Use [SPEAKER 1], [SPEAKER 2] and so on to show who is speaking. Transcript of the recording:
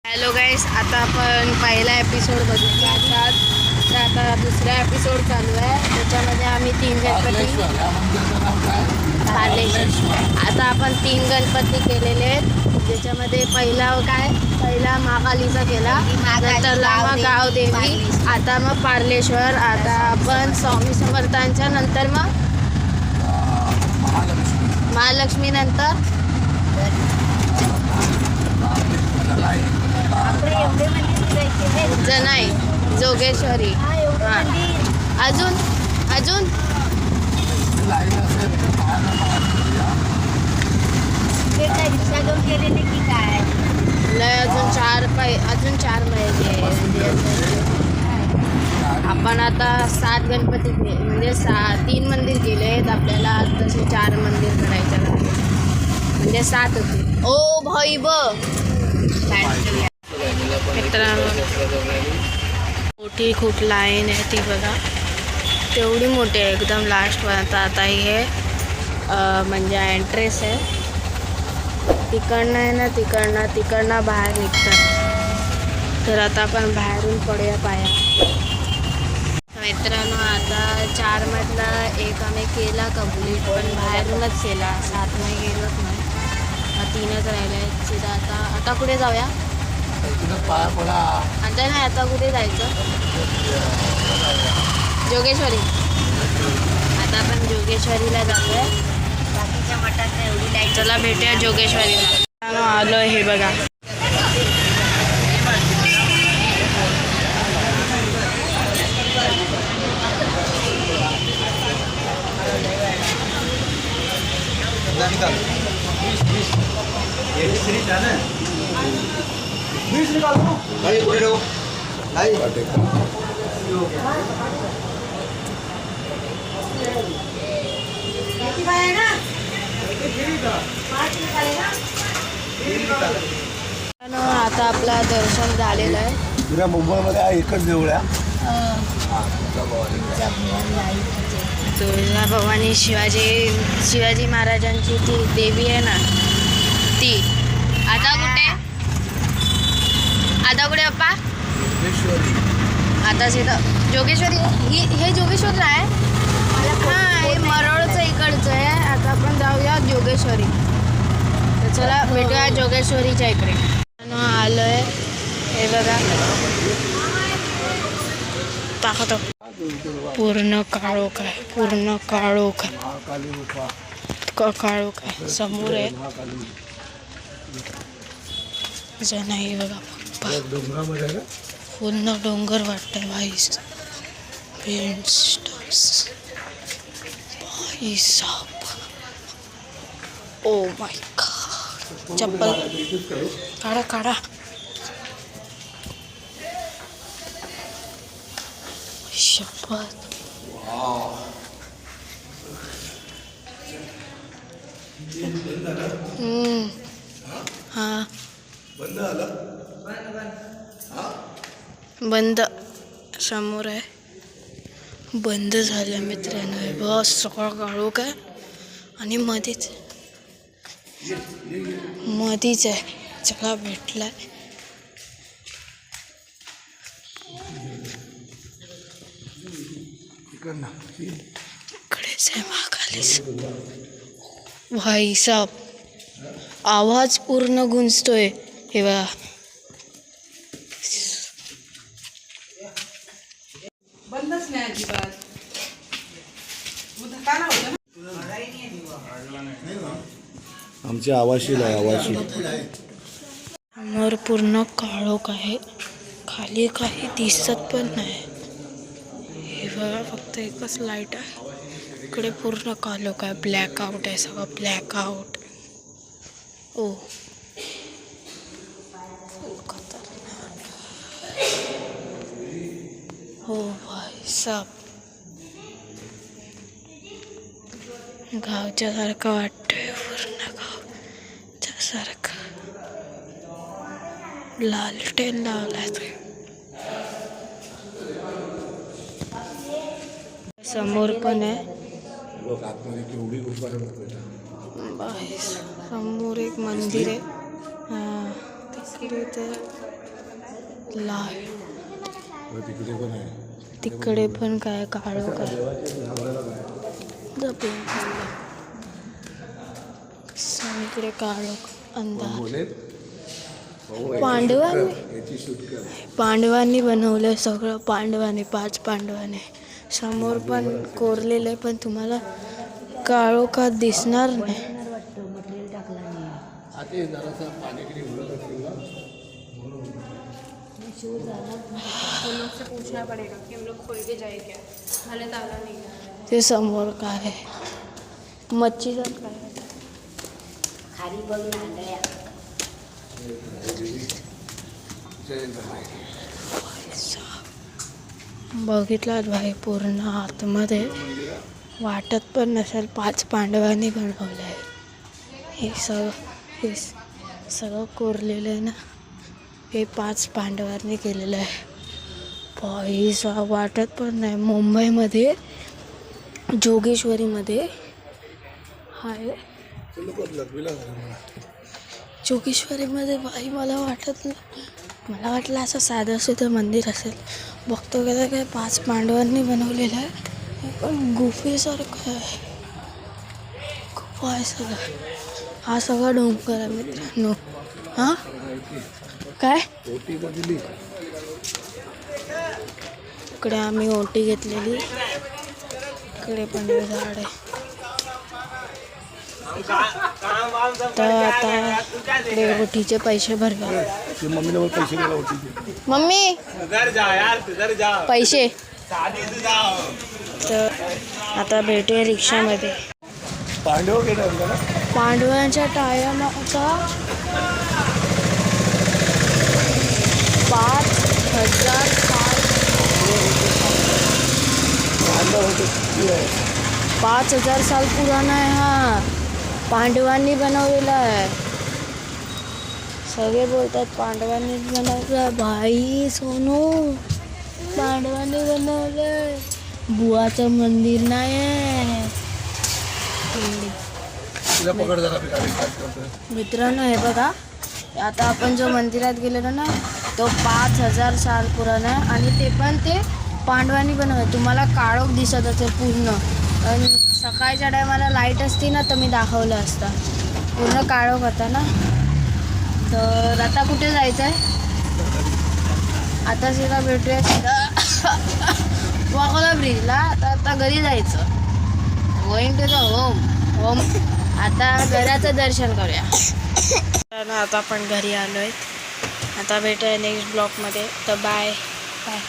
[SPEAKER 1] Hello गाईस, आता आपण पहिला एपिसोड बघितला. आता दुसरा एपिसोड चालू आहे. त्याच्यामध्ये आम्ही 3 गणपती आता आपण 3 गणपती केलेले आहेत. त्याच्यामध्ये पहिला महाकालीचा केला, नंतरला मग गावदेवी, आता मग पार्लेश्वर, आता आपण स्वामी समर्थांच्या नंतर मग महालक्ष्मी नंतर जनाई जोगेश्वरी. अजून अजून अजून 4 महिने. आपण आता 7 गणपती म्हणजे 3 मंदिर केले आहेत. आपल्याला तसे 4 मंदिर करायचे म्हणजे 7 होते. ओ भाई मित्रांनो, मोठी खूप लाईन आहे ती बघा, तेवढी मोठी आहे एकदम लास्टपर्यंत. आता हे म्हणजे एंट्रेस आहे. तिकडनं आहे ना, तिकडनं बाहेर निघतात. तर आता आपण बाहेरून पडूया पाया. मित्रांनो, आता 4 मधला एक आम्ही केला कंप्लीट, पण बाहेरूनच केला. 7 नाही गेलोच नाही. 3च राहिले सीधा. आता कुठे जाऊया? आता नाही, आता कुठे जायचं? जोगेश्वरी. आता आपण जोगेश्वरीला जाऊया. बाकीच्या मठात एवढी लाईट. चला भेटूया जोगेश्वरीला. आलो हे बघा. आता आपलं दर्शन झालेलं आहे.
[SPEAKER 2] मुंबईमध्ये एकच देऊळ आहे.
[SPEAKER 1] तुळजा भवानी शिवाजी महाराजांची ती देवी आहे ना, ती. आता कुठे बाप्पा? आता सीधं जोगेश्वरी. हे जोगेश्वरला आहे. हां, हे मरोळचं इकडचं आहे. आता आपण जाऊया जोगेश्वरी. तर चला भेटूया जोगेश्वरीच्या इकडे. आलो आहे हे बघा. दाखवतो. पूर्ण काळोख आहे, पूर्ण काळोख आहे. समोर आहे जनाई बघा. पूर्ण डोंगर वाटतंय भाई. Oh my God. चप्पल काढा. शपथ. हां, बंद. समोर आहे, बंद झालं मित्रांनो. बस सगळं काळोख आहे आणि मध्येच आहे. चला भेटलाय. इकडेच आहे महाकालीच. भाई साहब, आवाज पूर्ण गुंजतोय हे बघा.
[SPEAKER 3] बंदच नाही अजिबात.
[SPEAKER 2] आमची आवाशील आहे.
[SPEAKER 1] समोर पूर्ण काळोख आहे. खाली काही दिसत पण नाही. हे बघा, फक्त एकच लाईट आहे. इकडे पूर्ण काळोख आहे. ब्लॅकआउट आहे सगळं, ब्लॅकआउट. ओ खतरनाक. हो भाई साहब, गावच्या सारखं वाटतंय. पूर्ण गावच्या सारखं. लालटेन लावलाय. समोर पण आहे. समोर एक मंदिर आहे. तिकडे लाल.
[SPEAKER 2] तिकडे पण आहे.
[SPEAKER 1] तिकडे पण काय काळो काय सगळीकडे काळो अंधार. पांडवांनी बनवलंय सगळं. पांडवांनी 5 पांडवाने समोर पण कोरलेलं आहे, पण तुम्हाला काळो का दिसणार नाही. ते समोर काय आहे मच्छीचं काय बघितलात भाई पूर्ण आतमध्ये वाटत पण नसेल 5 पांडवांनी बनवलं आहे. हे सगळं कोरलेलं आहे ना, हे 5 पांडवांनी केलेलं आहे. पैसा वाटत पण नाही. मुंबईमध्ये जोगेश्वरीमध्ये आहे. जोगेश्वरीमध्ये बाई मला वाटत नाही. मला वाटलं असं साधं सुद्धा मंदिर असेल. बघतो का काय 5 पांडवांनी बनवलेलं आहे, पण गुफेसारखं आहे. गुफा आहे सगळं. हा सगळा डोंगर आहे मित्रांनो. हां काय इकडे आम्ही ओटी घेतलेली. इकडे पण झाड आहे. तर आता इकडे ओटीचे पैसे भरूया.
[SPEAKER 2] मम्मीला पैसे द्यायला होते.
[SPEAKER 1] मम्मी पैसे. तर आता भेटूया रिक्षामध्ये.
[SPEAKER 2] पांडव गेला
[SPEAKER 1] पांडवांच्या टायमाचा 5,000 साल. 5,000 साल पुराणा आहे हा. पांडवांनी बनवलेला आहे. सगळे बोलतात पांडवांनी बनवलं. भाई सोनू पांडवांनी बनवलंय. बुवाचं मंदिर नाही आहे मित्रांनो. हे बघा आता आपण जो मंदिरात गेलेलो ना, तो 5,000 साल पुराणा आहे. आणि ते पण ते पांडवांनी बनवलं. तुम्हाला काळोख दिसत असेल पूर्ण. आणि सकाळच्या टायमाला लाईट असती ना, तर मी दाखवलं असतं. पूर्ण काळोख होता ना. तर आता कुठे जायचं आहे? आता सीधा भेटूया सीधा वाकोला ब्रिजला. आता घरी जायचं. Going to the home. आता घराचं दर्शन करूया. आता आपण घरी आलो आहेत. आता भेटूया नेक्स्ट ब्लॉगमध्ये. तर बाय बाय.